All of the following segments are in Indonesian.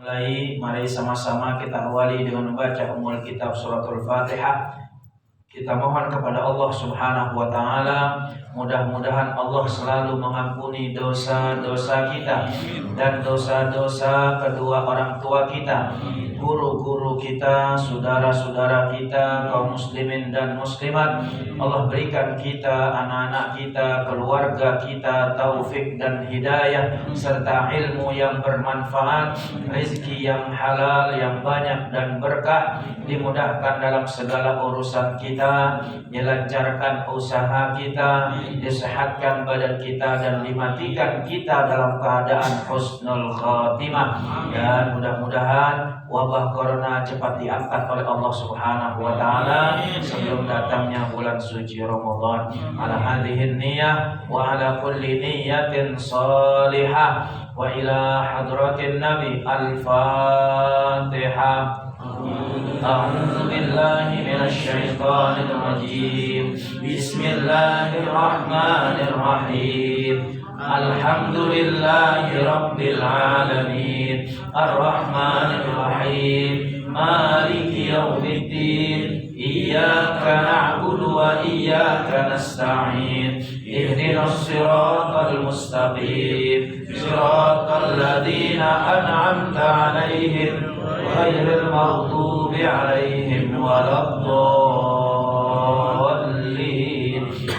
Mari sama-sama kita awali dengan membaca Ummul Kitab Suratul Fatihah. Kita mohon kepada Allah Subhanahu wa Ta'ala, mudah-mudahan Allah selalu mengampuni dosa-dosa kita dan dosa-dosa kedua orang tua kita, guru-guru kita, saudara-saudara kita, kaum muslimin dan muslimat. Allah berikan kita, anak-anak kita, keluarga kita taufik dan hidayah serta ilmu yang bermanfaat, rezeki yang halal, yang banyak dan berkah, dimudahkan dalam segala urusan kita, dilancarkan usaha kita, disehatkan badan kita, dan dimatikan kita dalam keadaan husnul khatimah. Dan mudah-mudahan wabah corona cepat diangkat oleh Allah Subhanahu wa Ta'ala sebelum datangnya bulan suci Ramadan. Ala hadhihi niyyah wa ala kulli niyyatin salihah wa ila hadratin nabi al-fatihah. A'udzu billahi minasy syaithanir rajim. Bismillahirrahmanirrahim. Alhamdulillahi rabbil alamin. Arrahmanir rahim. Maliki yaumiddin. Iyyaka na'budu wa iyyaka nasta'in. Ihdinas siratal mustaqim. Siratal ladzina an'amta 'alaihim ghairil maghdubi 'alaihim waladdallin.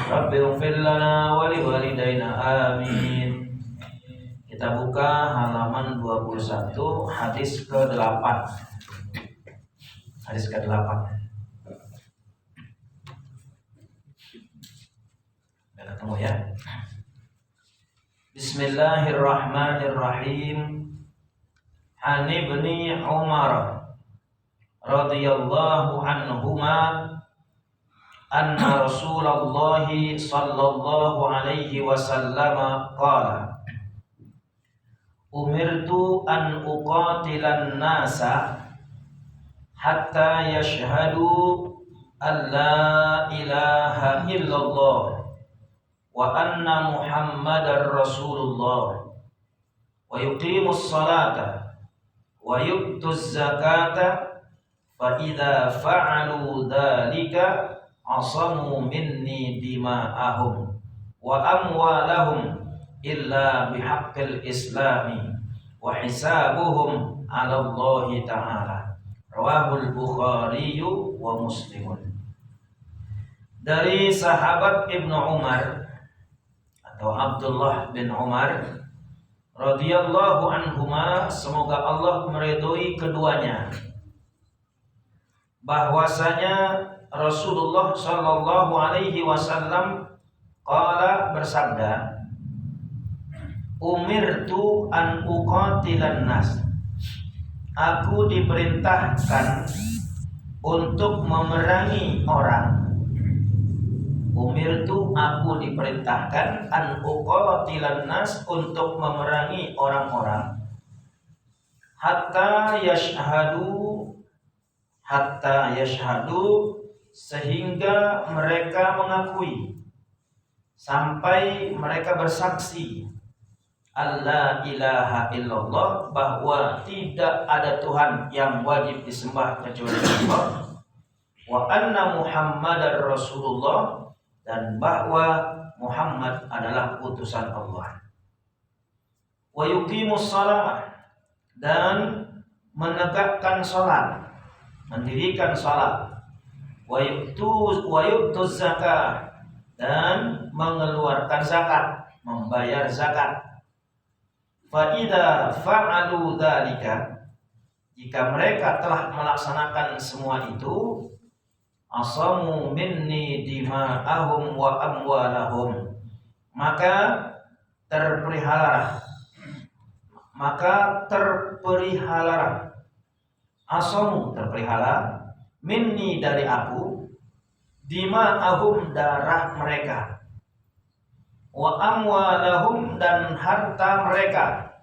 Rabbighfir lana wa liwalidayna amin. Kita buka halaman 21, hadis ke-8. Hadis ke-8. Sudah ketemu ya? Bismillahirrahmanirrahim. An ibni Umar radhiyallahu anhuma anna Rasulullah sallallahu alaihi wasallam qala umirtu an uqatilan nasa hatta yashhadu an la ilaha illallah wa anna Muhammadar Rasulullah wa yuqimus salata wa yu'tuz zakata fa idza fa'alu dzalika asamu minni dima'ahum wa amwalahum illa bihaqqil islami wa hisabuhum 'ala Allah ta'ala. Rawahul Bukhari wa Muslimun. Dari sahabat Ibnu Umar atau Abdullah bin Umar radhiyallahu anhuma, semoga Allah meridhoi keduanya, bahwasanya Rasulullah sallallahu alaihi wasallam qala, bersabda, umirtu an uqatilan nas, aku diperintahkan untuk memerangi orang. Umirtu, aku diperintahkan, an uqatilan nas, untuk memerangi orang-orang, hatta yashhadu, sehingga mereka mengakui, sampai mereka bersaksi, alla ilaha illallah, bahwa tidak ada Tuhan yang wajib disembah kecuali Allah, wa anna Muhammadar Rasulullah, dan bahwa Muhammad adalah utusan Allah, wa yuqimus shalah, dan menegakkan salat, mendirikan salat, wa yu'tuz zakah, dan mengeluarkan zakat, membayar zakat. Fa idza fa'alu dzalika, jika mereka telah melaksanakan semua itu, asamu minni dima'ahum wa amwalahum, maka terpelihara asamu, terpelihara, minni, dari aku, dima'ahum, darah mereka, wa amwalahum, dan harta mereka,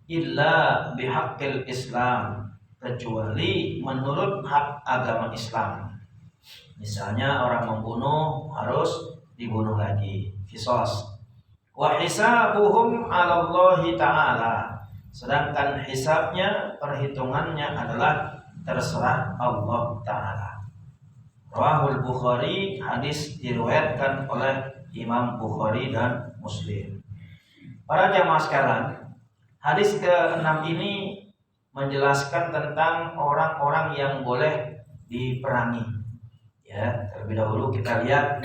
illa bihaqqil Islam, kecuali menurut hak agama Islam. Misalnya orang membunuh, harus dibunuh lagi, qisas. Wa hisabuhum 'ala Allah ta'ala, sedangkan hisabnya, perhitungannya adalah terserah Allah Ta'ala. Rawahul Bukhari, hadis diriwayatkan oleh Imam Bukhari dan Muslim. Para jamaah sekalian, hadis ke-6 ini menjelaskan tentang orang-orang yang boleh diperangi. Ya, terlebih dahulu kita lihat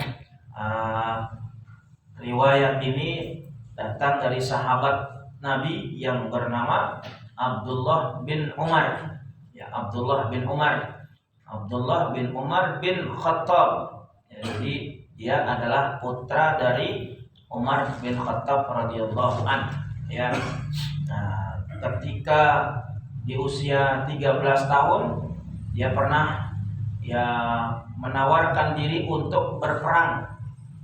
riwayat ini datang dari sahabat Nabi yang bernama Abdullah bin Umar. Ya, Abdullah bin Umar bin Khattab. Jadi dia adalah putra dari Umar bin Khattab radhiyallahu anhu. Ya. Nah, ketika di usia 13 tahun dia pernah menawarkan diri untuk berperang,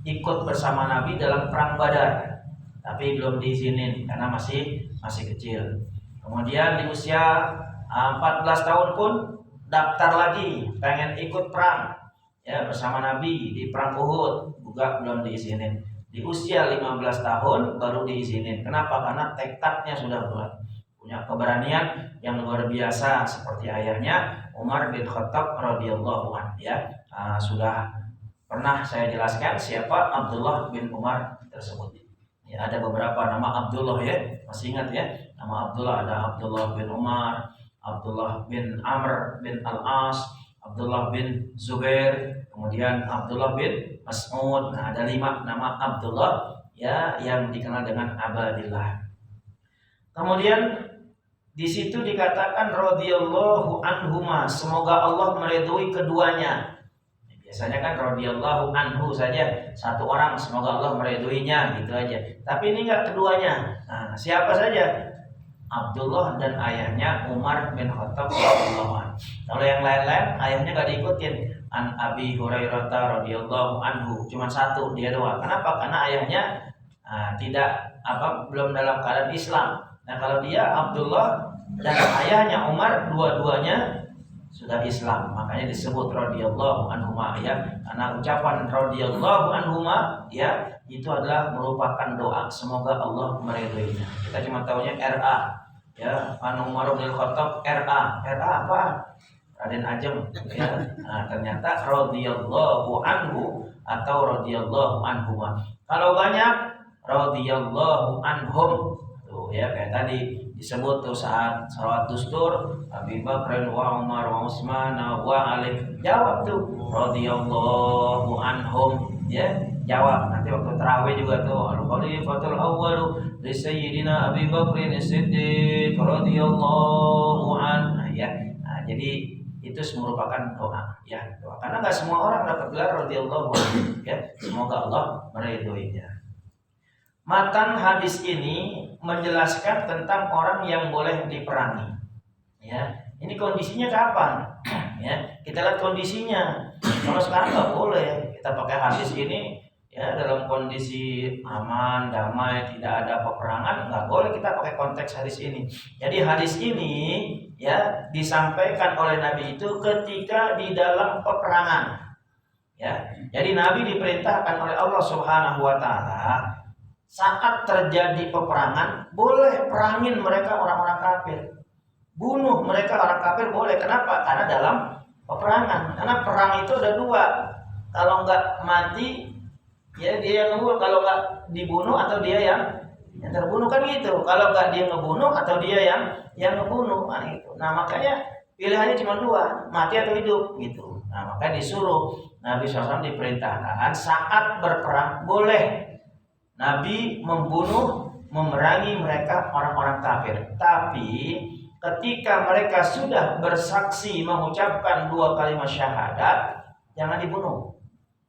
ikut bersama Nabi dalam perang Badar, tapi belum diizinin karena masih kecil. Kemudian di usia 14 tahun pun daftar lagi, pengen ikut perang ya bersama Nabi di perang Uhud, juga belum diizinin. Di usia 15 tahun baru diizinin. Kenapa? Karena tekadnya sudah bulat, punya keberanian yang luar biasa seperti ayahnya Umar bin Khattab radhiyallahu anhu. Ya, sudah pernah saya jelaskan siapa Abdullah bin Umar tersebut. Ya, ada beberapa nama Abdullah ya, masih ingat ya? Nama Abdullah ada Abdullah bin Umar, Abdullah bin Amr bin Al-As, Abdullah bin Zubair, kemudian Abdullah bin Mas'ud. Nah, ada 5 nama Abdullah ya yang dikenal dengan Abadillah. Kemudian di situ dikatakan radhiyallahu anhuma, semoga Allah meridhoi keduanya. Biasanya kan radhiyallahu anhu saja, satu orang semoga Allah meridhoinya gitu aja. Tapi ini enggak keduanya. Nah, siapa saja? Abdullah dan ayahnya Umar bin Khattab radhiyallahu anhu. Kalau yang lain-lain ayahnya enggak diikutin. An Abi Hurairah radhiyallahu anhu, cuma satu dia doang. Kenapa? Karena ayahnya belum dalam keadaan Islam. Nah, kalau dia Abdullah dan ayahnya Umar dua-duanya sudah Islam, makanya disebut radhiyallahu anhuma ya. Karena ucapan radhiyallahu anhuma ya itu adalah merupakan doa semoga Allah meridhoinya. Kita cuma tahunya RA ya, Umar bin Khattab RA apa? Raden Ajeng ya. Nah, ternyata radhiyallahu anhu atau radhiyallahu anhuma. Kalau banyak radhiyallahu anhum. Ya kayak tadi disebut tuh saat salawat dustur Abi Bakr wa Umar wa Utsman wa Ali, jawab tuh radhiyallahu anhum ya, jawab. Nanti waktu tarawih juga tuh al-khalifatul awwal li sayyidina Abi Bakr as-Siddiq radhiyallahu anhu ya. Nah, jadi itu merupakan doa ya, doa. Karena enggak semua orang dapat gelar radhiyallahu anhu ya, semoga Allah meridhoinya. Matan hadis ini menjelaskan tentang orang yang boleh diperangi. Ya, ini kondisinya kapan? Ya, kita lihat kondisinya. Kalau sekarang nggak boleh kita pakai hadis ini ya dalam kondisi aman, damai, tidak ada peperangan, nggak boleh kita pakai konteks hadis ini. Jadi hadis ini ya disampaikan oleh Nabi itu ketika di dalam peperangan. Ya, jadi Nabi diperintahkan oleh Allah Subhanahu Wa Taala. Saat terjadi peperangan, boleh perangin mereka orang-orang kafir. Bunuh mereka orang kafir boleh. Kenapa? Karena dalam peperangan. Karena perang itu ada 2. Kalau enggak mati, ya dia yang ngebunuh. Kalau enggak dibunuh atau dia yang terbunuh kan gitu. Kalau enggak dia ngebunuh atau dia yang ngebunuh. Nah, makanya pilihannya cuma 2, mati atau hidup gitu. Nah, makanya disuruh Nabi SAW diperintahkan saat berperang boleh Nabi memerangi mereka orang-orang kafir. Tapi ketika mereka sudah bersaksi mengucapkan 2 kalimat syahadat, jangan dibunuh.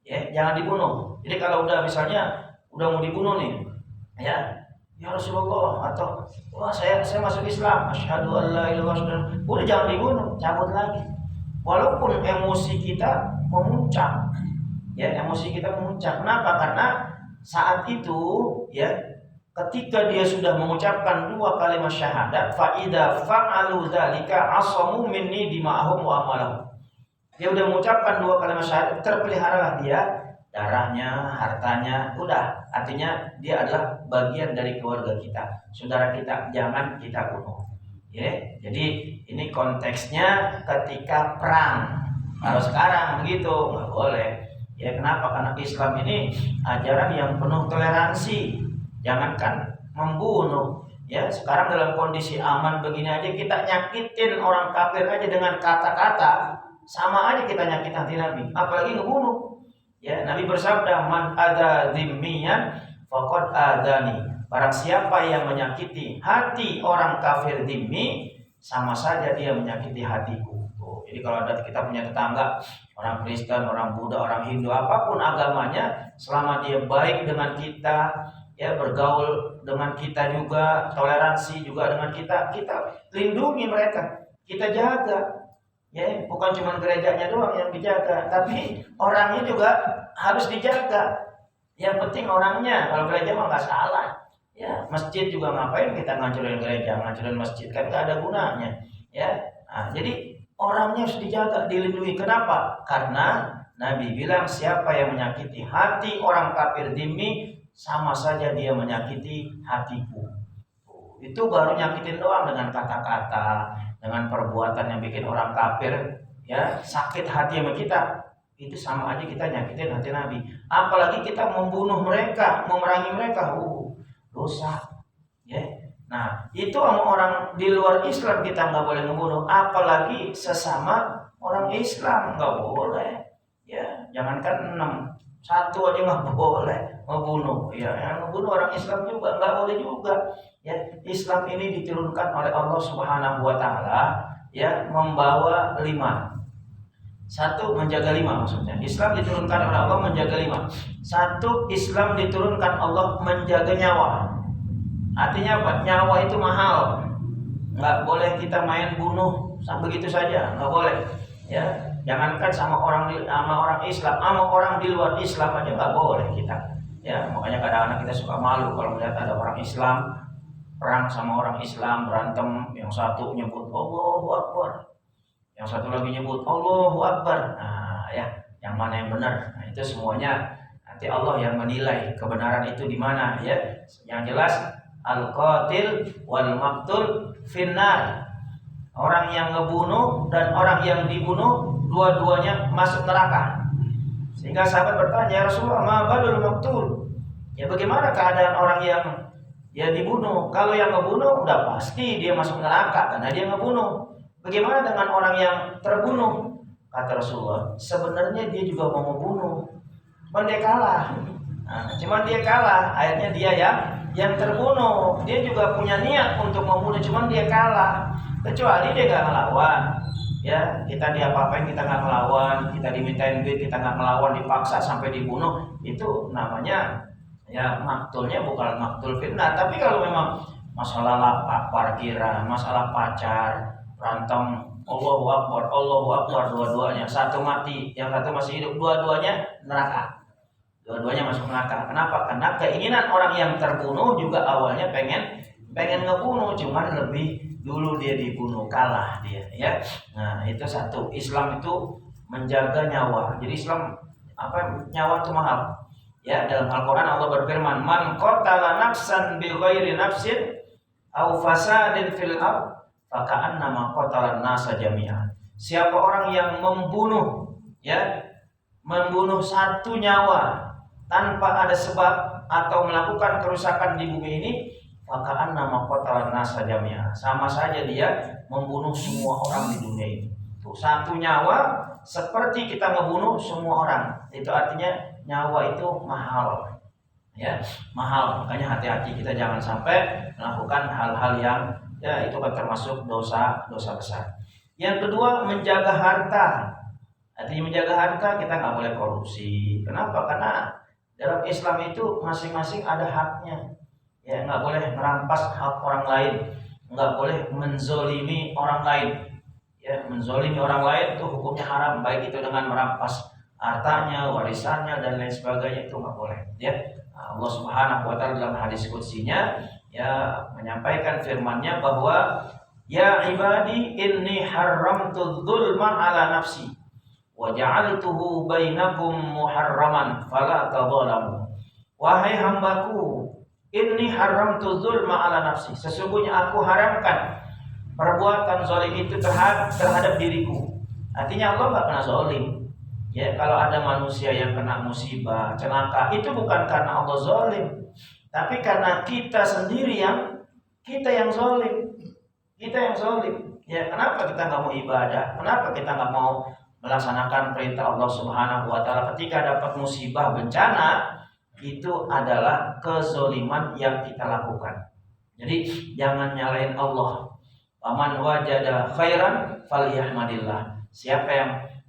Ya, jangan dibunuh. Jadi kalau udah misalnya udah mau dibunuh nih, ya Rasulullah atau wah saya masuk Islam, asyhadu an la ilaha illallah, udah jangan dibunuh, cabut lagi. Walaupun emosi kita memuncak. Ya, emosi kita memuncak. Kenapa? Karena saat itu ya ketika dia sudah mengucapkan 2 kalimat syahadat, fa idza fa'alu dzalika asamu minni dima'ahum wa amalahum. Dia udah mengucapkan 2 kalimat syahadat, terpeliharalah dia darahnya, hartanya, udah artinya dia adalah bagian dari keluarga kita, saudara kita, jangan kita bunuh. Ya, jadi ini konteksnya ketika perang. Kalau sekarang begitu nggak boleh. Ya kenapa? Karena Islam ini ajaran yang penuh toleransi. Jangankan membunuh. Ya sekarang dalam kondisi aman begini aja kita nyakitin orang kafir aja dengan kata-kata, sama aja kita nyakit hati Nabi. Apalagi ngebunuh. Ya Nabi bersabda, man ada dhimmiyan faqad adani. Barang siapa yang menyakiti hati orang kafir dhimmi, sama saja dia menyakiti hatiku. Jadi kalau ada kita punya tetangga, orang Kristen, orang Buddha, orang Hindu, apapun agamanya, selama dia baik dengan kita, ya bergaul dengan kita juga, toleransi juga dengan kita lindungi mereka, kita jaga. Ya, bukan cuma gerejanya doang yang dijaga, tapi orangnya juga harus dijaga. Yang penting orangnya, kalau gereja mah nggak salah. Ya, masjid juga ngapain kita ngancurin gereja, ngancurin masjid, kan nggak ada gunanya. Ya, nah, jadi orangnya harus dijaga, dilindungi. Kenapa? Karena Nabi bilang siapa yang menyakiti hati orang kafir dhimmi, sama saja dia menyakiti hatiku. Itu baru nyakitin doang dengan kata-kata, dengan perbuatan yang bikin orang kafir ya sakit hati sama kita. Itu sama aja kita nyakitin hati Nabi. Apalagi kita membunuh mereka, memerangi mereka, dosa. Ya. Nah, itu sama orang di luar Islam kita nggak boleh membunuh, apalagi sesama orang Islam nggak boleh. Ya, jangankan 6, 1 aja nggak boleh membunuh. Ya, yang membunuh orang Islam juga nggak boleh juga. Ya, Islam ini diturunkan oleh Allah Subhanahu Wa Taala, ya membawa 5. 1 menjaga 5 maksudnya. Islam diturunkan oleh Allah menjaga 5. 1 Islam diturunkan Allah menjaga nyawa. Artinya apa? Nyawa itu mahal. Nggak boleh kita main bunuh begitu saja, nggak boleh. Ya, jangankan sama orang Islam, sama orang di luar Islam aja nggak boleh kita. Ya, makanya kadang-kadang kita suka malu kalau melihat ada orang Islam perang sama orang Islam berantem, yang satu nyebut Allahu Akbar, yang satu lagi nyebut Allahu Akbar. Nah, ya, yang mana yang benar? Nah, itu semuanya nanti Allah yang menilai kebenaran itu di mana, ya. Yang jelas al-qatil wal maqtul finnar. Orang yang ngebunuh dan orang yang dibunuh dua-duanya masuk neraka. Sehingga sahabat bertanya, "Ya Rasulullah, ma balul maqtul?" Ya bagaimana keadaan orang yang dibunuh? Kalau yang ngebunuh udah pasti dia masuk neraka karena dia ngebunuh. Bagaimana dengan orang yang terbunuh? Kata Rasulullah, sebenarnya dia juga mau membunuh, cuman dia kalah. Nah, cuman dia kalah, akhirnya dia yang terbunuh. Dia juga punya niat untuk membunuh, cuman dia kalah. Kecuali dia gak ngelawan. Ya, kita diapa-apain kita gak ngelawan, kita dimintain duit kita gak ngelawan, dipaksa sampai dibunuh, itu namanya ya maktulnya bukan maktul fitnah. Tapi kalau memang masalah lapak parkiran, masalah pacar, berantem, Allahu Akbar dua-duanya, satu mati, yang satu masih hidup, dua-duanya neraka. Dua-duanya masuk neraka. Kenapa? Karena keinginan orang yang terbunuh juga awalnya pengen ngebunuh, cuman lebih dulu dia dibunuh, kalah dia, ya. Nah, itu satu. Islam itu menjaga nyawa. Jadi Islam nyawa itu mahal. Ya, dalam Al-Qur'an Allah berfirman, "Man qatala nafsan bighairi nafsin aw fasadin fil ardh faka'annama qatalan nasa jami'an." Siapa orang yang membunuh satu nyawa tanpa ada sebab atau melakukan kerusakan di bumi ini, faka'annama qatalan nasa jami'an. Sama saja dia membunuh semua orang di dunia ini. Tuh, satu nyawa seperti kita ngebunuh semua orang. Itu artinya nyawa itu mahal. Ya, mahal. Makanya hati-hati kita jangan sampai melakukan hal-hal yang itu kan termasuk dosa besar. Yang kedua, menjaga harta. Artinya menjaga harta, kita nggak boleh korupsi. Kenapa? Karena dalam Islam itu masing-masing ada haknya. Ya, nggak boleh merampas hak orang lain, nggak boleh menzolimi orang lain. Ya, menzolimi orang lain itu hukumnya haram, baik itu dengan merampas hartanya, warisannya dan lain sebagainya, itu nggak boleh. Ya, Allah Subhanahu Wa Taala dalam hadis qudsinya menyampaikan firman-Nya bahwa ya ibadi inni haramtu dzulma ala nafsi wa ja'altuhu bainakum muharraman fala tadzalamu wahai hambaku, inni haramtu dzulma ala nafsi, sesungguhnya aku haramkan perbuatan zalim itu terhadap diriku. Artinya Allah nggak pernah zalim. Ya, kalau ada manusia yang kena musibah, celaka, itu bukan karena Allah zalim, tapi karena kita sendiri yang zalim. Kita yang zalim. Ya, kenapa kita nggak mau ibadah? Kenapa kita nggak mau melaksanakan perintah Allah Subhanahu wa taala ketika dapat musibah bencana? Itu adalah kezaliman yang kita lakukan. Jadi jangan nyalain Allah. Faman wajada khairan falyahmadillah. Siapa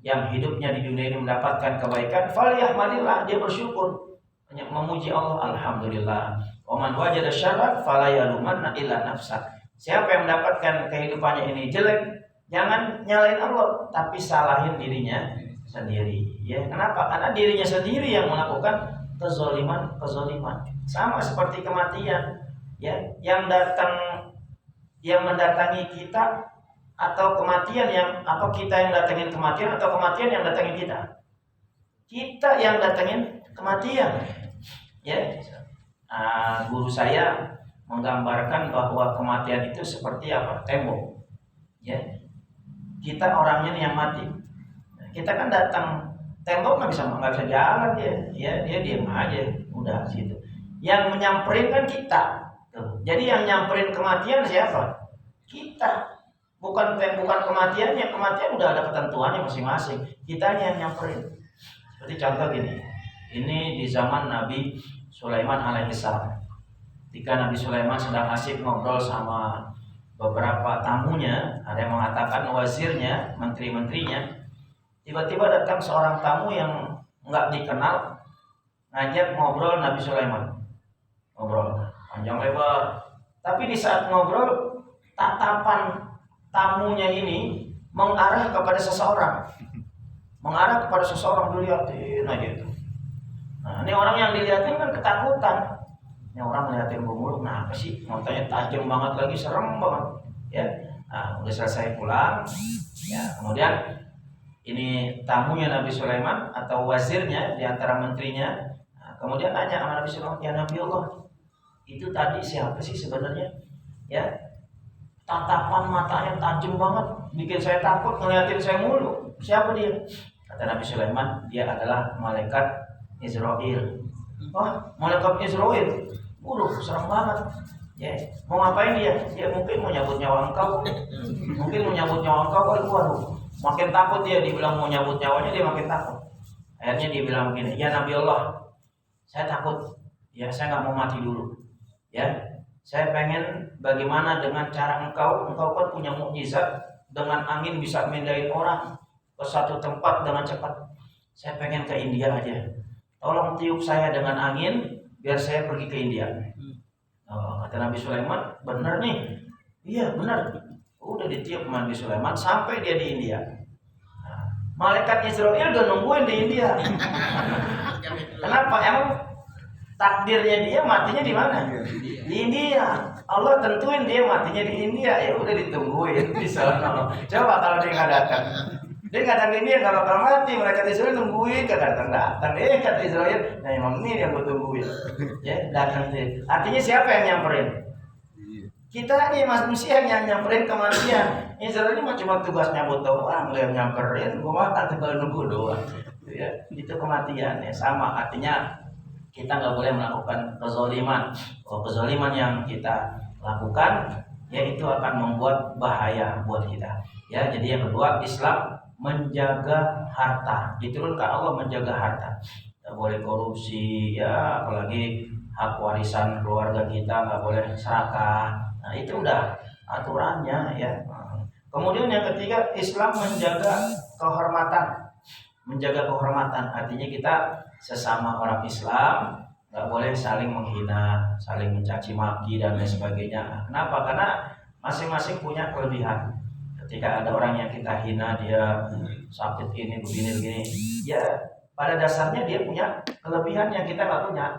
yang hidupnya di dunia ini mendapatkan kebaikan, falyahmadillah, dia bersyukur, memuji Allah, alhamdulillah. Waman wajada syarran fala yalumanna illa nafsah. Siapa yang mendapatkan kehidupannya ini jelek, jangan nyalain Allah, tapi salahin dirinya sendiri. Ya, kenapa? Karena dirinya sendiri yang melakukan kezaliman. Sama seperti kematian. Ya, yang mendatangi kita, atau kematian kita yang datengin kematian, atau kematian yang datengin kita? Kita yang datengin kematian. Ya, guru saya menggambarkan bahwa kematian itu seperti apa? Tembok. Ya, kita orangnya yang mati. Kita kan datang, tembok nggak bisa jalan dia. Ya, dia diam aja, udah situ. Yang menyamperin kan kita. Tuh. Jadi yang nyamperin kematian siapa? Kita. Bukan kematiannya udah ada ketentuannya masing-masing. Kitanya yang nyamperin. Seperti contoh gini. Ini di zaman Nabi Sulaiman alaihissalam. Ketika Nabi Sulaiman sedang asik ngobrol sama beberapa tamunya, ada yang mengatakan wazirnya, menteri-menterinya, tiba-tiba datang seorang tamu yang nggak dikenal, ngajak ngobrol Nabi Sulaiman. Ngobrol panjang lebar. Tapi di saat ngobrol, tatapan tamunya ini mengarah kepada seseorang. Dilihatin aja itu. Nah, ini orang yang dilihatin kan ketakutan. Ini orang ngeliatin gue mulu, kenapa sih? Matanya tajam banget lagi, serem banget. Ya, nah, udah selesai pulang. Ya, kemudian ini tamunya Nabi Sulaiman atau wazirnya di antara menterinya. Nah, kemudian nanya sama Nabi Sulaiman, ya Nabi Allah, itu tadi siapa sih sebenarnya? Ya, tatapan matanya tajam banget, bikin saya takut, ngeliatin saya mulu. Siapa dia? Kata Nabi Sulaiman, dia adalah malaikat Israel. Wah, malaikat Israel. Serem banget. Ya, mau ngapain dia? Dia mungkin mau nyabut nyawa engkau. Waduh, makin takut dia. Dibilang mau nyabut nyawanya, dia makin takut. Akhirnya dia bilang begini, ya Nabi Allah, saya takut. Ya, saya nggak mau mati dulu. Ya, saya pengen bagaimana dengan cara engkau kan punya mukjizat, dengan angin bisa mindahin orang ke satu tempat dengan cepat. Saya pengen ke India aja. Tolong tiup saya dengan angin biar saya pergi ke India. Kata Nabi Sulaiman, benar nih. Iya benar. Udah ditiup Nabi Sulaiman sampai dia di India. Malaikat Israel udah nungguin di India. Kenapa? Emang takdirnya dia matinya di mana? Di India. Allah tentuin dia matinya di India. Ya udah ditungguin di sana. Coba kalau dia nggak datang. Dia nggak datang ini nggak bakal mati. Malaikat Israel nungguin, nggak datang. Kata Israel, nah emang ini yang gue tungguin. Ya datang sih. Artinya siapa yang nyamperin? Kita ini manusia yang nyamperin kematian. Israel ini cuma tugas nyambut doang, yang nyamperin. Gue mah tinggal nunggu doang. Ya, itu kematian ya sama. Artinya kita nggak boleh melakukan kezaliman. Kezaliman yang kita lakukan, ya itu akan membuat bahaya buat kita. Ya, jadi yang kedua, Islam menjaga harta, diturunkan Allah menjaga harta. Tidak boleh korupsi, ya apalagi hak warisan keluarga kita nggak boleh serakah. Nah itu udah aturannya ya. Kemudian yang ketiga, Islam menjaga kehormatan. Artinya kita sesama orang Islam nggak boleh saling menghina, saling mencaci maki dan lain sebagainya. Kenapa? Karena masing-masing punya kelebihan. Ketika ada orang yang kita hina, dia sakit ini, begini, ya pada dasarnya dia punya kelebihan yang kita nggak punya.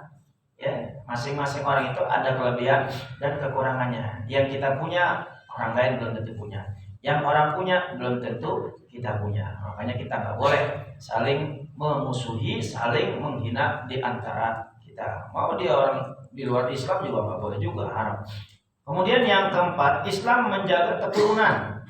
Ya, masing-masing orang itu ada kelebihan dan kekurangannya. Yang kita punya, orang lain belum tentu punya. Yang orang punya, belum tentu kita punya. Makanya kita nggak boleh saling memusuhi, saling menghina di antara kita. Kita mau dia orang di luar Islam juga nggak boleh juga, haram. Kemudian yang keempat, Islam menjaga keturunan.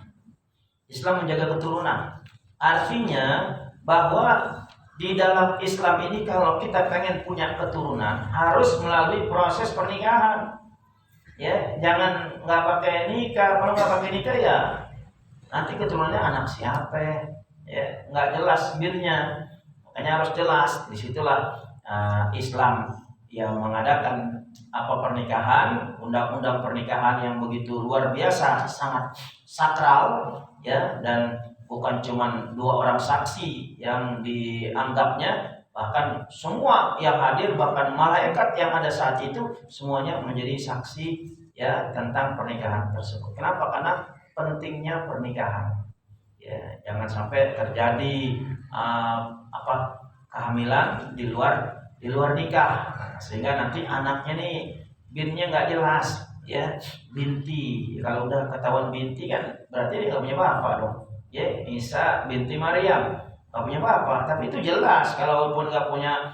Islam menjaga keturunan. Artinya bahwa di dalam Islam ini kalau kita pengen punya keturunan harus melalui proses pernikahan. Ya, jangan nggak pakai nikah. Kalau nggak pakai nikah ya nanti keturunannya anak siapa? Ya, nggak jelas birnya. Makanya harus jelas. Disitulah Islam yang mengadakan pernikahan, undang-undang pernikahan yang begitu luar biasa, sangat sakral, ya, dan bukan cuma 2 orang saksi yang dianggapnya, bahkan semua yang hadir, bahkan malaikat yang ada saat itu semuanya menjadi saksi, ya, tentang pernikahan tersebut. Kenapa? Karena pentingnya pernikahan. Ya, jangan sampai terjadi kehamilan di luar nikah, sehingga nanti anaknya nih binnya nggak jelas, ya, binti. Kalau udah ketahuan binti kan berarti dia nggak punya bapak dong. Ya, Isa binti Maryam nggak punya bapak, tapi itu jelas. Kalaupun nggak punya,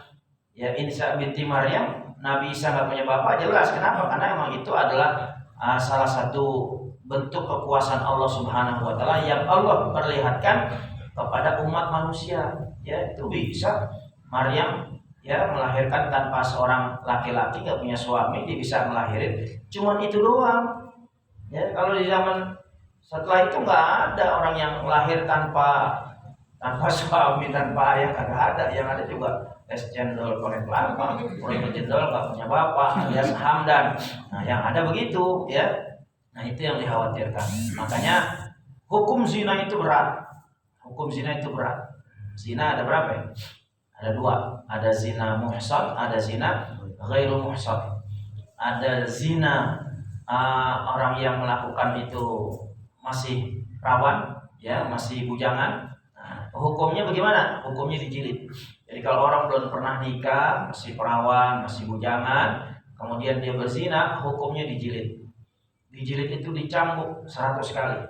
ya, Isa binti Maryam, Nabi Isa nggak punya bapak, jelas. Kenapa? Karena emang itu adalah salah satu bentuk kekuasaan Allah Subhanahu wa taala yang Allah perlihatkan kepada umat manusia. Ya, itu bisa Maryam, ya, melahirkan tanpa seorang laki-laki, nggak punya suami, dia bisa melahirin. Cuman itu doang. Ya, kalau di zaman setelah itu nggak ada orang yang lahir tanpa suami, tanpa ayah, kagak ada. Yang ada juga es cendol pakai kelapa, orang cendol nggak punya bapak, alias Hamdan. Nah, yang ada begitu, ya. Nah, itu yang dikhawatirkan. Makanya hukum zina itu berat. Hukum zina itu berat. Zina ada berapa ya? Ada 2. Ada zina muhsan, ada zina ghairu muhsan. Ada zina orang yang melakukan itu masih rawan, ya, masih bujangan. Nah, hukumnya bagaimana? Hukumnya dijilid. Jadi kalau orang belum pernah nikah, masih perawan, masih bujangan, kemudian dia berzina, hukumnya dijilid. Dijilid itu dicambuk 100 kali.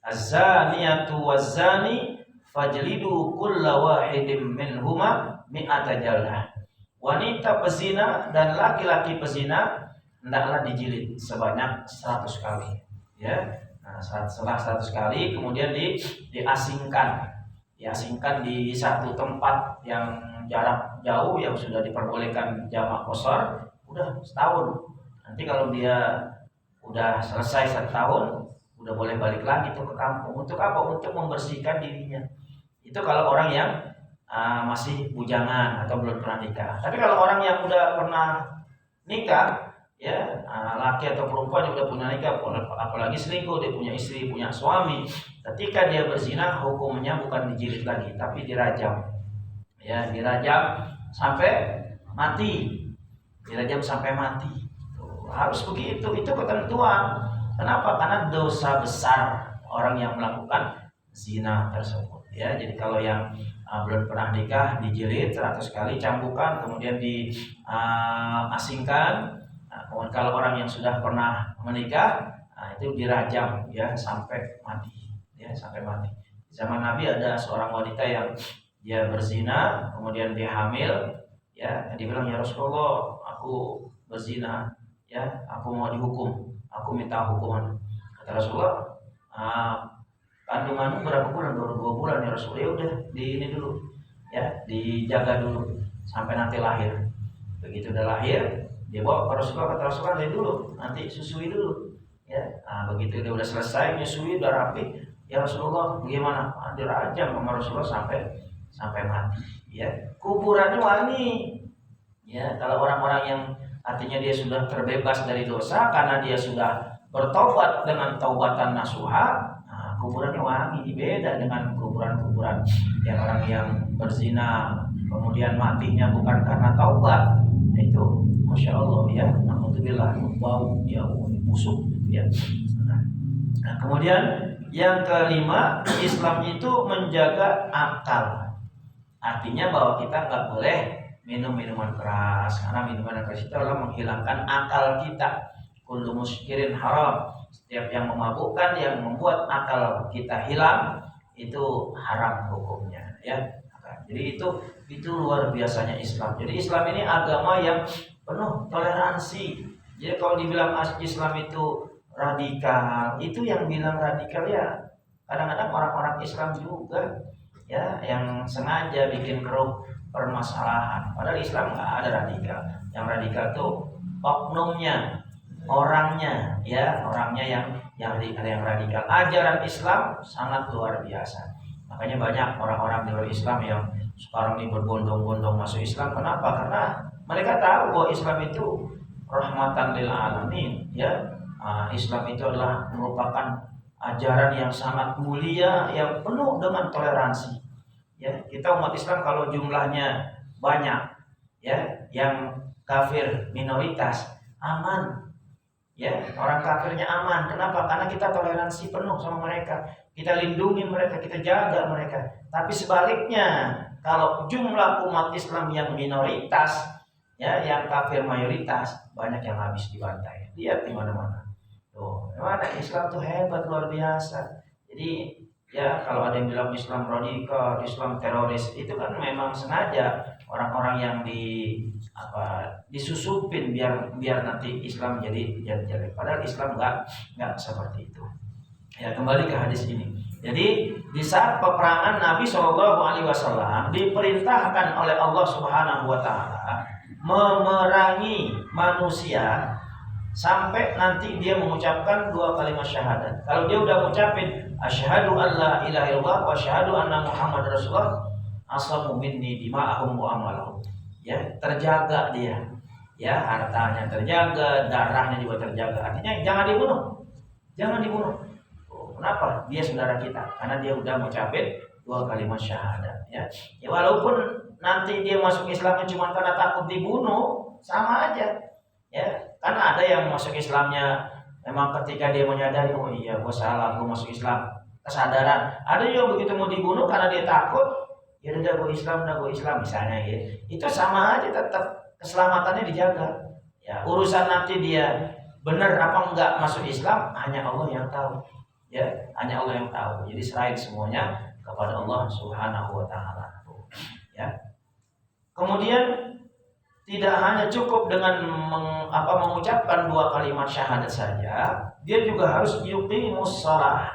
Az-zaniyatu waz-zani fajlidu kulla wahidin minhuma mi'ata jaldah. Wanita pezina dan laki-laki pezina hendaklah dijilid sebanyak 100 kali, ya. Nah, setelah 100 kali kemudian diasingkan di satu tempat yang jarak jauh, yang sudah diperbolehkan jamak qasar, udah setahun. Nanti kalau dia udah selesai 1 tahun, udah boleh balik lagi tuh ke kampung. Untuk apa? Untuk membersihkan dirinya. Itu kalau orang yang masih bujangan atau belum pernah nikah. Tapi kalau orang yang udah pernah nikah, ya, laki atau perempuan yang udah punya nikah, apalagi selingkuh, dia punya istri, punya suami, ketika dia berzina, hukumnya bukan dijilid lagi, tapi dirajam. Ya, dirajam sampai mati. Dirajam sampai mati. Harus begitu, itu ketentuan. Kenapa? Karena dosa besar orang yang melakukan zina tersebut. Ya, jadi kalau yang belum pernah nikah dijilid 100 kali cambukan, kemudian diasingkan. Nah, kalau orang yang sudah pernah menikah, itu dirajam, ya, sampai mati. Ya, sampai mati. Di zaman Nabi ada seorang wanita yang dia berzina, kemudian dia hamil, ya, dia bilang, ya Rasulullah, aku berzina, ya, aku mau dihukum, aku minta hukuman. Kata Rasulullah, kandunganmu berapa bulan? Baru 2 bulan ya Rasulullah. Ya udah, di ini dulu, ya, dijaga dulu sampai nanti lahir. Begitu udah lahir, dia bawa ke Rasulullah. Kata Rasulullah, dari dulu, nanti susui dulu, ya. Begitu dia udah selesai menyusui, udah rapi, ya Rasulullah, bagaimana? Dirajam sama Rasulullah sampai mati, ya. Kuburannya wangi, ya. Kalau orang-orang yang artinya dia sudah terbebas dari dosa karena dia sudah bertobat dengan taubatan nasuha, kuburannya wangi. Beda dengan kuburan-kuburan yang orang yang berzina kemudian matinya bukan karena taubat, itu masya Allah, ya, alhamdulillah, bau, ya, busuk, ya. Nah, kemudian yang kelima, Islam itu menjaga akal. Artinya bahwa kita nggak boleh minum minuman keras, karena minuman keras itu adalah menghilangkan akal kita. Kullu muskirin haram. Setiap yang memabukkan, yang membuat akal kita hilang, itu haram hukumnya, ya. masyarakat. Jadi itu luar biasanya Islam. Jadi Islam ini agama yang penuh toleransi. Jadi kalau dibilang Islam itu radikal, itu yang bilang radikal ya kadang-kadang orang-orang Islam juga ya yang sengaja bikin keruh permasalahan. Padahal Islam nggak ada radikal. Yang radikal tuh oknumnya, orangnya yang radikal. Ajaran Islam sangat luar biasa. Makanya banyak orang-orang di luar Islam yang sekarang ini berbondong-bondong masuk Islam. Kenapa? Karena mereka tahu bahwa Islam itu rahmatan lil alamin, ya. Islam itu adalah merupakan ajaran yang sangat mulia yang penuh dengan toleransi. Ya, kita umat Islam kalau jumlahnya banyak, ya, yang kafir minoritas, aman. Ya, orang kafirnya aman. Kenapa? Karena kita toleransi penuh sama mereka. Kita lindungi mereka, kita jaga mereka. Tapi sebaliknya, kalau jumlah umat Islam yang minoritas, ya, yang kafir mayoritas, banyak yang habis dibantai. Lihat di mana-mana. Tuh, mana Islam tuh hebat luar biasa. Jadi ya kalau ada yang bilang Islam radikal, Islam teroris, itu kan memang sengaja orang-orang yang disusupin biar nanti Islam jadi jelek. Padahal Islam enggak seperti itu. Ya, kembali ke hadis ini. Jadi di saat peperangan Nabi SAW diperintahkan oleh Allah Subhanahu Wa Taala memerangi manusia sampai nanti dia mengucapkan 2 kalimat syahadat. Kalau dia udah mengucapin asyhadu an la ilaha illallah wa asyhadu anna Muhammad Rasulullah, asamu minni dima'ahum wa amalahum. Ya, terjaga dia. Ya, hartanya terjaga, darahnya juga terjaga. Artinya jangan dibunuh. Jangan dibunuh. Kenapa? Dia saudara kita. Karena dia udah mengucapin 2 kalimat syahadat, ya. Ya walaupun nanti dia masuk Islamnya cuma karena takut dibunuh, sama aja. Ya, karena ada yang masuk Islamnya memang ketika dia menyadari, oh iya gue salah, gue masuk Islam, kesadaran. Ada juga begitu mau dibunuh karena dia takut, ya udah gue Islam misalnya, ya. Itu sama aja, tetap keselamatannya dijaga. Ya, urusan nanti dia benar apa enggak masuk Islam hanya Allah yang tahu. Ya, hanya Allah yang tahu. Jadi serahin semuanya kepada Allah Subhanahu Wa Taala. Ya. Kemudian tidak hanya cukup dengan mengucapkan 2 kalimat syahadat saja, dia juga harus yuqimus shalah,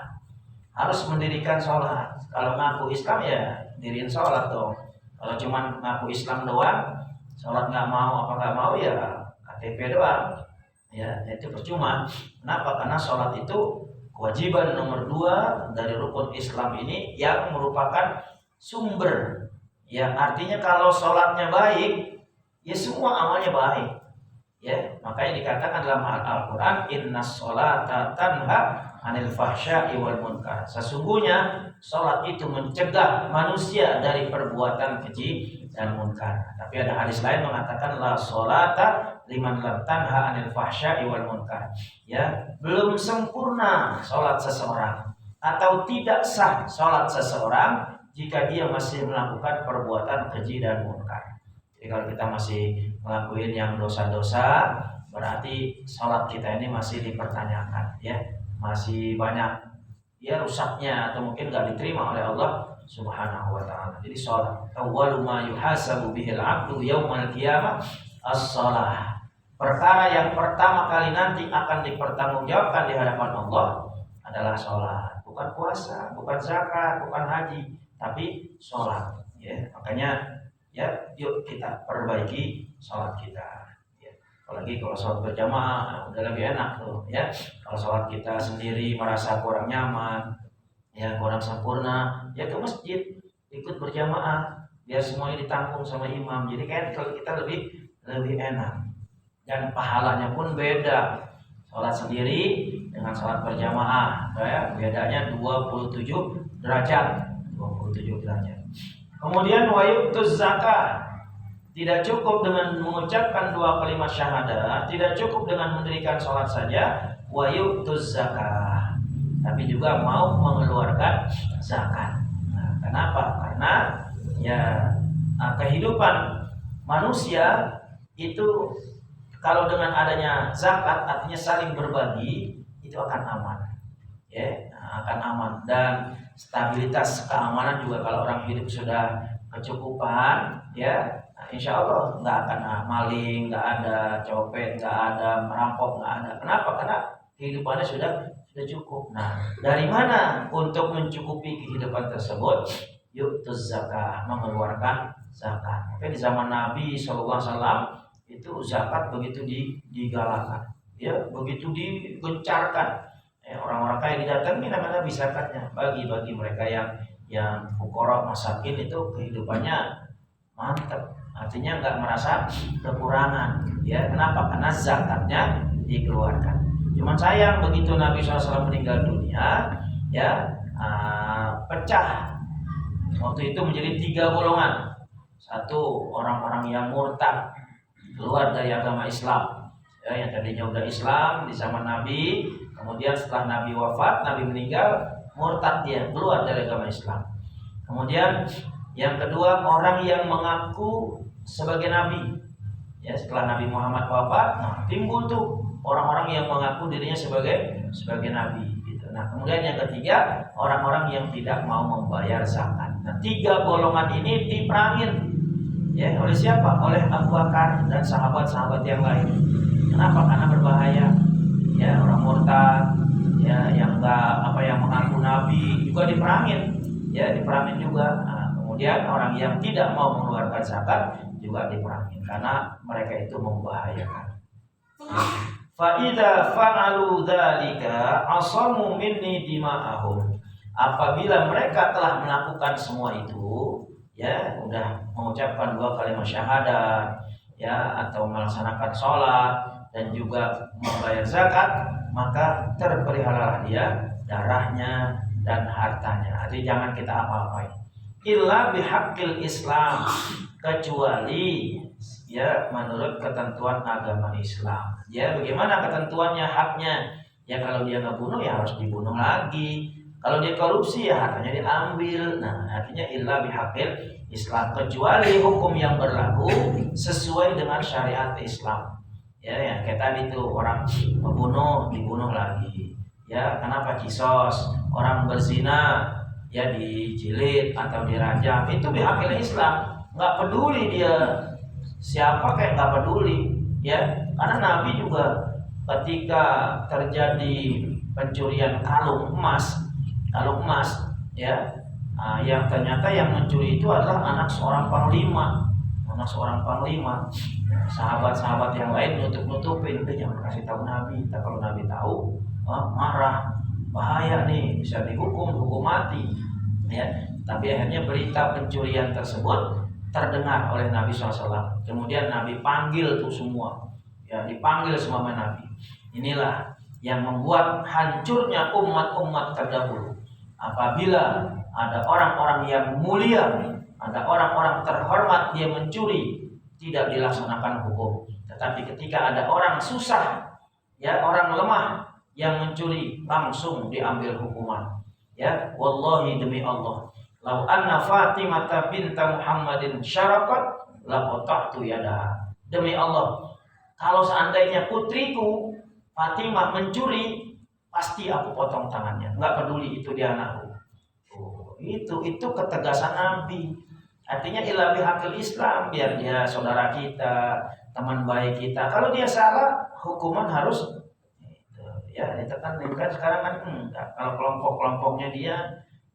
harus mendirikan sholat. Kalau ngaku Islam ya diriin sholat dong. Kalau cuma ngaku Islam doang, sholat nggak mau ya KTP doang, ya itu percuma. Kenapa? Karena sholat itu kewajiban nomor 2 dari rukun Islam ini yang merupakan sumber. Ya, artinya kalau sholatnya baik, ya semua amalnya baik. Ya, makanya dikatakan dalam Al-Qur'an innas sholata tanha 'anil fahsya'i wal munkar. Sesungguhnya salat itu mencegah manusia dari perbuatan keji dan munkar. Tapi ada hadis lain mengatakan la sholata liman lam tanha 'anil fahsya'i wal munkar. Ya, belum sempurna salat seseorang atau tidak sah salat seseorang jika dia masih melakukan perbuatan keji dan munkar. Jadi kalau kita masih ngelakuin yang dosa-dosa, berarti sholat kita ini masih dipertanyakan, ya, masih banyak ya rusaknya atau mungkin nggak diterima oleh Allah Subhanahu Wa Taala. Jadi sholat, awwalu ma yuhasabu bihil abdu yaumal qiyamah as-shalah. Perkara yang pertama kali nanti akan dipertanggungjawabkan di hadapan Allah adalah sholat, bukan puasa, bukan zakat, bukan haji, tapi sholat. Ya, makanya ya, yuk kita perbaiki sholat kita. Ya, apalagi kalau sholat berjamaah udah lebih enak tuh, ya. Kalau sholat kita sendiri merasa kurang nyaman, ya kurang sempurna, ya ke masjid ikut berjamaah, biar semuanya ditanggung sama imam. Jadi kan kalau kita lebih enak dan pahalanya pun beda. Sholat sendiri dengan sholat berjamaah, ya, bedanya 27 derajat. Kemudian wayutuz zakat. Tidak cukup dengan mengucapkan 2 kalimat syahadat, tidak cukup dengan mendirikan sholat saja, wayutuz zakat. Tapi juga mau mengeluarkan zakat. Nah, kenapa? Karena ya kehidupan manusia itu kalau dengan adanya zakat artinya saling berbagi, itu akan aman. Ya, akan aman dan stabilitas keamanan juga kalau orang hidup sudah kecukupan, ya, nah, insya Allah nggak akan maling, nggak ada copet, nggak ada merampok, nggak ada. Kenapa? Karena kehidupannya sudah cukup. Nah, dari mana untuk mencukupi kehidupan tersebut? Yu'tuz zakat, mengeluarkan zakat. Maka di zaman Nabi SAW itu zakat begitu digalakkan, ya, begitu digencarkan. Orang-orang kaya didatangi nama Nabi zakatnya, bagi mereka yang fuqara masakin itu kehidupannya mantap, artinya nggak merasa kekurangan, ya. Kenapa? Karena zakatnya dikeluarkan. Cuman sayang begitu Nabi SAW meninggal dunia, ya, pecah waktu itu menjadi 3 golongan. Satu, orang-orang yang murtad, keluar dari agama Islam, ya, yang tadinya udah Islam di zaman Nabi, kemudian setelah Nabi wafat, Nabi meninggal, murtad dia, keluar dari agama Islam. Kemudian yang kedua, orang yang mengaku sebagai Nabi, ya, setelah Nabi Muhammad wafat, nah, timbul tuh orang-orang yang mengaku dirinya sebagai Nabi, gitu. Nah, kemudian yang ketiga, orang-orang yang tidak mau membayar zakat. Nah, 3 golongan ini diperangin, ya, oleh siapa? Oleh Abu Bakar dan sahabat-sahabat yang lain. Kenapa? Karena berbahaya, ya. Orang murtad, ya, yang mengaku Nabi juga diperangin, ya, diperangin juga. Nah, kemudian orang yang tidak mau mengeluarkan zakat juga diperangin karena mereka itu membahayakan. Fa idza fa'alu dzalika asamu minni dima'ahum. Apabila mereka telah melakukan semua itu, ya, udah mengucapkan 2 kalimat syahadat, ya, atau melaksanakan sholat dan juga membayar zakat, maka terpeliharalah dia darahnya dan hartanya. Jadi jangan kita apa-apain. Illa bihaqqil Islam, kecuali, ya, menurut ketentuan agama Islam. Ya, bagaimana ketentuannya, haknya? Ya, kalau dia nggak bunuh ya harus dibunuh lagi. Kalau dia korupsi ya hartanya diambil. Nah, artinya illa bihaqqil Islam, kecuali hukum yang berlaku sesuai dengan syariat Islam. Ya, yang kayak tadi tuh, orang membunuh dibunuh lagi. Ya, kenapa kisos? Orang berzina ya dijilid atau dirajam, itu bihaqqil Islam. Nggak peduli dia siapa, kayak nggak peduli, ya. Karena Nabi juga ketika terjadi pencurian kalung emas, ya, yang ternyata yang mencuri itu adalah anak seorang panglima. Sahabat-sahabat yang lain nutup-nutupin, itu jangan kasih tahu Nabi. Kalau Nabi tahu, marah, bahaya nih, bisa dihukum mati, ya. Tapi akhirnya berita pencurian tersebut terdengar oleh Nabi SAW. Kemudian Nabi panggil tuh semua, ya, dipanggil semua Nabi. Inilah yang membuat hancurnya umat-umat terdahulu. Apabila ada orang-orang yang mulia, ada orang-orang terhormat, dia mencuri, tidak dilaksanakan hukum. Tetapi ketika ada orang susah, ya, orang lemah yang mencuri, langsung diambil hukuman. Ya, wallahi, demi Allah, lau anna Fatimah binta Muhammadin syaraqat laqata'tu yadaha. Demi Allah, kalau seandainya putriku Fatimah mencuri, pasti aku potong tangannya. Enggak peduli itu dia anakku. Itu ketegasan Nabi. Artinya illa bihaqqil Islam, biar dia saudara kita, teman baik kita. Kalau dia salah, hukuman harus, ya, ditekan. Sekarang kan enggak. Kalau kelompok-kelompoknya dia,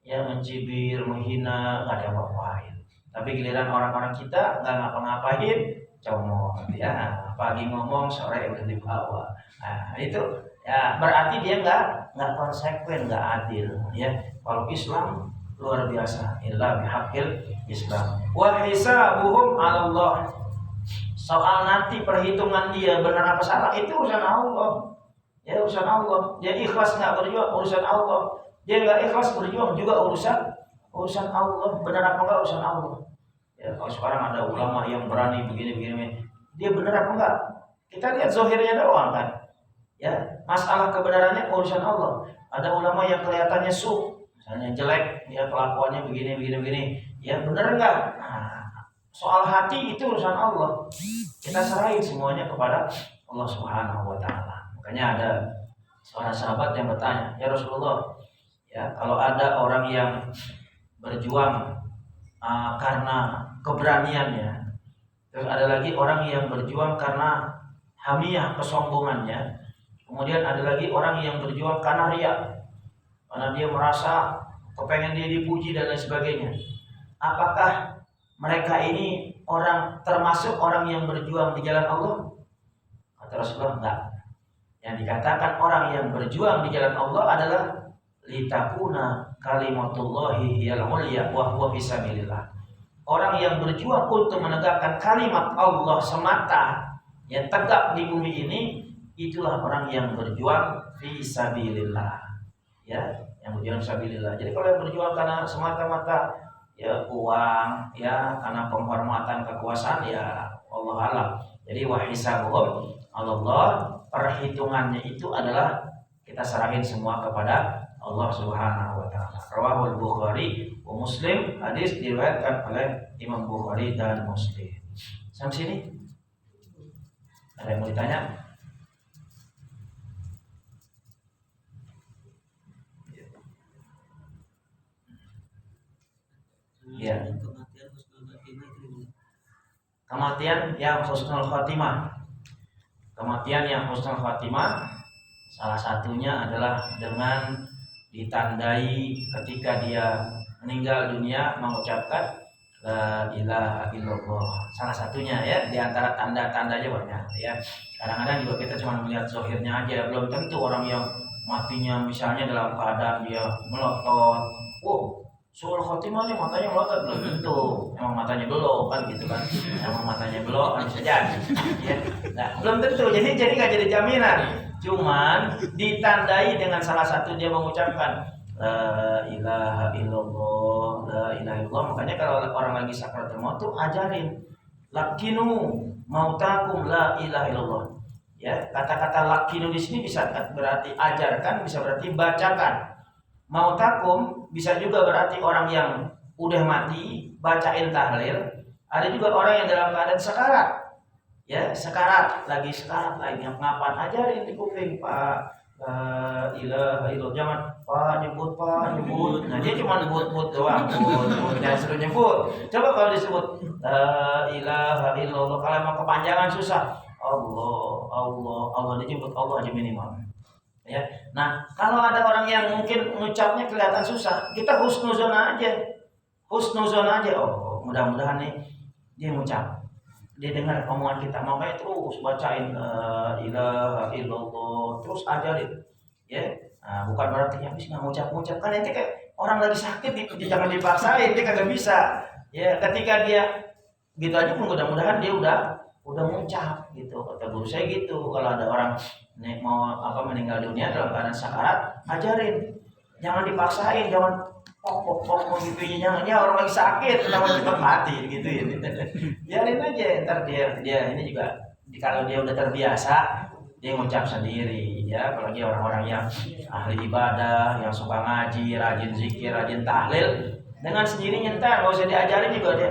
ya, mencibir, menghina, nggak ada apa-apain. Tapi giliran orang-orang kita nggak ngapa-ngapain, comot, ya, pagi ngomong, sore udah dibawa. Nah, itu, ya, berarti dia nggak konsekuen, nggak adil, ya. Kalau Islam luar biasa, illa bihaqqil Islam. Wa hisabuhum 'ala Allah. Soal nanti perhitungan dia benar apa salah itu urusan Allah. Ya, urusan Allah. Dia ikhlas nggak berjuang, urusan Allah. Dia nggak ikhlas berjuang, juga urusan Allah. Benar apa enggak, urusan Allah. Ya, kalau sekarang ada ulama yang berani begini, dia benar apa enggak? Kita lihat zahirnya doang kan. Ya, masalah kebenarannya urusan Allah. Ada ulama yang kelihatannya misalnya jelek, ya, kelakuannya begini, ya, benar enggak? Nah, soal hati itu urusan Allah. Kita serahin semuanya kepada Allah Subhanahu wa taala. Makanya ada seorang sahabat yang bertanya, "Ya Rasulullah, ya, kalau ada orang yang berjuang karena keberaniannya. Terus ada lagi orang yang berjuang karena hamiyah, kesombongannya. Kemudian ada lagi orang yang berjuang karena riya, karena dia merasa kepengen dia dipuji dan lain sebagainya. Apakah mereka ini termasuk orang yang berjuang di jalan Allah? Kata Rasulullah, enggak. Yang dikatakan orang yang berjuang di jalan Allah adalah litakuna kalimatullahi hiyal ulya wa huwa fisabilillah. Orang yang berjuang untuk menegakkan kalimat Allah semata yang tegak di bumi ini, itulah orang yang berjuang fisabilillah. Ya, yang berjuang fisabilillah. Jadi kalau yang berjuang karena semata-mata ya uang, ya karena penghormatan kekuasaan, ya Allah alam. Jadi wahisabuhum Allah, perhitungannya itu adalah kita serahin semua kepada Allah Subhanahu wa taala. Rawahul Bukhari wa Muslim, hadis diriwayatkan oleh Imam Bukhari dan Muslim. Sampai sini ada yang mau ditanya? Ya. Kematian yang husnul khatimah. Kematian yang husnul khatimah salah satunya adalah dengan ditandai ketika dia meninggal dunia mengucapkan la ilaha illallah. Salah satunya ya, di antara tanda-tandanya banyak ya. Kadang-kadang juga kita cuma melihat zahirnya aja, belum tentu orang yang matinya misalnya dalam keadaan dia melotot. Suul khotimah nih matanya melotot, belum tentu. Emang matanya belok kan gitu kan. Emang matanya belok kan bisa jadi. Ya. Nah, belum tentu. Jadi nggak jadi jaminan. Cuman ditandai dengan salah satu dia mengucapkan la ilaha illallah, la ilaha illallah. Makanya kalau orang lagi sakaratul maut tuh ajarin lakinu mautakum la ilaha illallah. Ya, kata-kata lakinu di sini bisa berarti ajarkan, bisa berarti bacakan. Mautakum bisa juga berarti orang yang udah mati bacain tahlil. Ada juga orang yang dalam keadaan sekarat. Ya, sekarat lagi ngapain ajarin di kuping, Pak, ilaha illallah, jangan Pak nyebut. Nah, dia cuma nyebut doang, jangan suruh nyebut. Coba kalau disebut la ilaha illallah, kalau emang kepanjangan susah, Allah disebut Allah aja minimal. Ya. Nah, kalau ada orang yang mungkin mengucapnya kelihatan susah, kita husnuzon aja. Oh, mudah-mudahan nih dia mengucap, dia dengar omongan kita, makanya terus bacain la ilaha illallah, terus ajarin. Ya. Nah, bukan berarti habis nggak ngucap kan nanti kayak orang lagi sakit jangan dipaksain, dia kagak bisa. Ya, ketika dia gitu aja pun mudah-mudahan dia udah mengucap gitu. Kata guru saya gitu, kalau ada orang mau meninggal dunia dalam keadaan sakarat, ajarin, jangan dipaksain, jangan pok gitu, jangan ya orang lagi sakit kenapa cepat mati gitu ya. Biarin aja, ntar dia ini juga kalau dia udah terbiasa dia ngucap sendiri ya, apalagi orang-orang yang ahli ibadah, yang suka ngaji, rajin zikir, rajin tahlil, dengan sendirinya ntar nggak usah diajarin juga dia